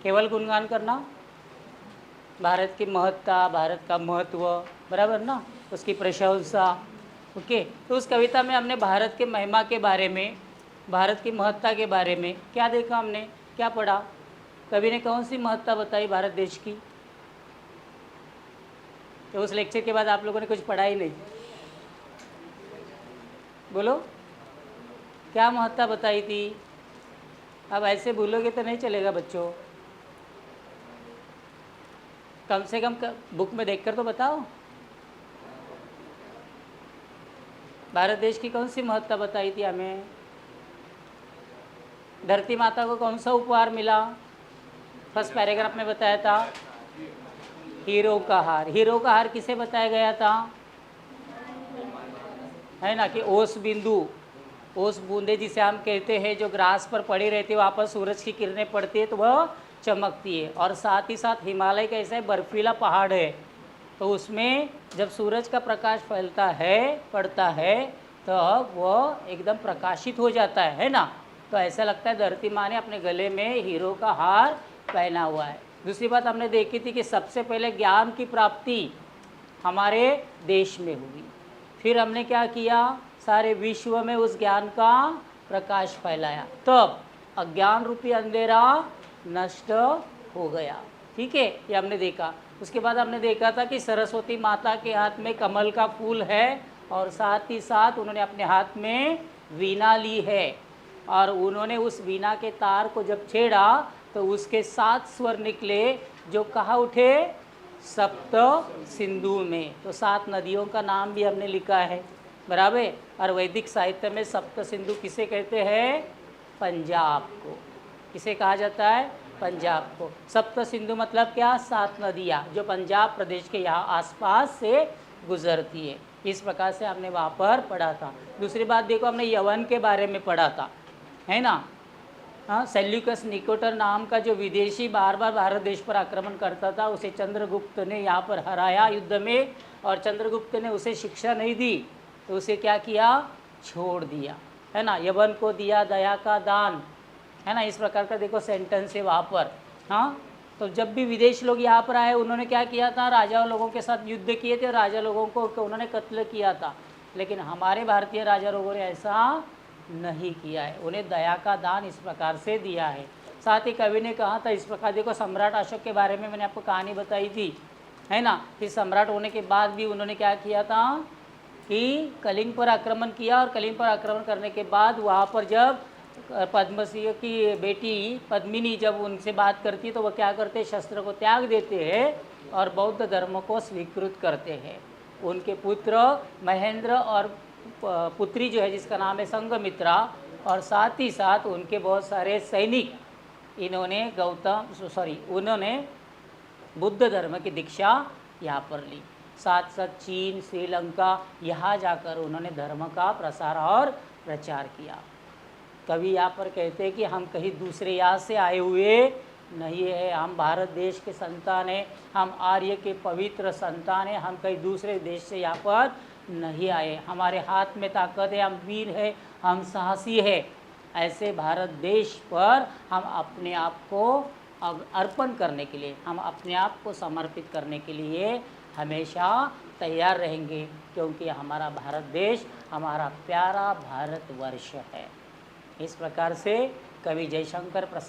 केवल गुणगान करना, भारत की महत्ता, भारत का महत्व, बराबर ना, उसकी प्रशंसा। ओके, तो उस कविता में हमने भारत के महिमा के बारे में, भारत की महत्ता के बारे में क्या देखा, हमने क्या पढ़ा? कवि ने कौन सी महत्ता बताई भारत देश की? तो उस लेक्चर के बाद आप लोगों ने कुछ पढ़ा ही नहीं। बोलो, क्या महत्ता बताई थी? अब ऐसे भूलोगे तो नहीं चलेगा बच्चों, कम से कम बुक में देखकर तो बताओ। भारत देश की कौन सी महत्ता बताई थी हमें? धरती माता को कौन सा उपहार मिला? फर्स्ट पैराग्राफ में बताया था, हीरो का हार। हीरो का हार किसे बताया गया था? है ना, कि ओस बिंदु, ओस बूंदे जिसे हम कहते हैं, जो ग्रास पर पड़ी रहती है, वहाँ पर सूरज की किरणें पड़ती है तो वह चमकती है। और साथ ही साथ हिमालय का ऐसा बर्फीला पहाड़ है, तो उसमें जब सूरज का प्रकाश फैलता है, पड़ता है, तो वह एकदम प्रकाशित हो जाता है ना। तो ऐसा लगता है धरती माँ ने अपने गले में हीरो का हार पहना हुआ है। दूसरी बात हमने देखी थी कि सबसे पहले ज्ञान की प्राप्ति हमारे देश में हुई। फिर हमने क्या किया, सारे विश्व में उस ज्ञान का प्रकाश फैलाया, तब अज्ञान रूपी अंधेरा नष्ट हो गया। ठीक है, ये हमने देखा। उसके बाद हमने देखा था कि सरस्वती माता के हाथ में कमल का फूल है, और साथ ही साथ उन्होंने अपने हाथ में वीणा ली है, और उन्होंने उस वीणा के तार को जब छेड़ा तो उसके 7 स्वर निकले, जो कहाँ उठे? सप्त सिंधु में। तो 7 नदियों का नाम भी हमने लिखा है, बराबर। और वैदिक साहित्य में सप्त सिंधु किसे कहते हैं? पंजाब को। किसे कहा जाता है? पंजाब को। सप्त सिंधु मतलब क्या? 7 नदियाँ जो पंजाब प्रदेश के यहाँ आसपास से गुजरती है। इस प्रकार से हमने वहाँ पर पढ़ा था। दूसरी बात देखो, हमने यवन के बारे में पढ़ा था, है ना। हाँ, सेल्यूकस निकोटर नाम का जो विदेशी बार बार भारत देश पर आक्रमण करता था, उसे चंद्रगुप्त ने यहाँ पर हराया युद्ध में, और चंद्रगुप्त ने उसे शिक्षा नहीं दी, तो उसे क्या किया? छोड़ दिया, है ना। यवन को दिया दया का दान, है ना। इस प्रकार का देखो सेंटेंस है वहाँ पर। हाँ, तो जब भी विदेश लोग यहाँ पर आए, उन्होंने क्या किया था? राजा लोगों के साथ युद्ध किए थे, राजा लोगों को उन्होंने कत्ल किया था। लेकिन हमारे भारतीय राजा लोगों ने ऐसा नहीं किया है, उन्हें दया का दान इस प्रकार से दिया है। साथ ही कवि ने कहा था इस प्रकार, देखो सम्राट अशोक के बारे में मैंने आपको कहानी बताई थी, है ना। कि सम्राट होने के बाद भी उन्होंने क्या किया था कि कलिंग पर आक्रमण किया, और कलिंग पर आक्रमण करने के बाद वहाँ पर जब पद्मसिंह की बेटी पद्मिनी जब उनसे बात करती है, तो वह क्या करते हैं? शस्त्र को त्याग देते हैं और बौद्ध धर्म को स्वीकृत करते हैं। उनके पुत्र महेंद्र और पुत्री जो है जिसका नाम है संघमित्रा, और साथ ही साथ उनके बहुत सारे सैनिक, इन्होंने उन्होंने बुद्ध धर्म की दीक्षा यहाँ पर ली। साथ साथ चीन, श्रीलंका, यहाँ जाकर उन्होंने धर्म का प्रसार और प्रचार किया। कवि यहाँ पर कहते हैं कि हम कहीं दूसरे यहाँ से आए हुए नहीं है, हम भारत देश के संतान हैं, हम आर्य के पवित्र संतान हैं, हम कहीं दूसरे देश से यहाँ पर नहीं आए। हमारे हाथ में ताकत है, हम वीर है, हम साहसी है। ऐसे भारत देश पर हम अपने आप को अर्पण करने के लिए, हम अपने आप को समर्पित करने के लिए हमेशा तैयार रहेंगे, क्योंकि हमारा भारत देश हमारा प्यारा भारतवर्ष है। इस प्रकार से कवि जयशंकर प्रसाद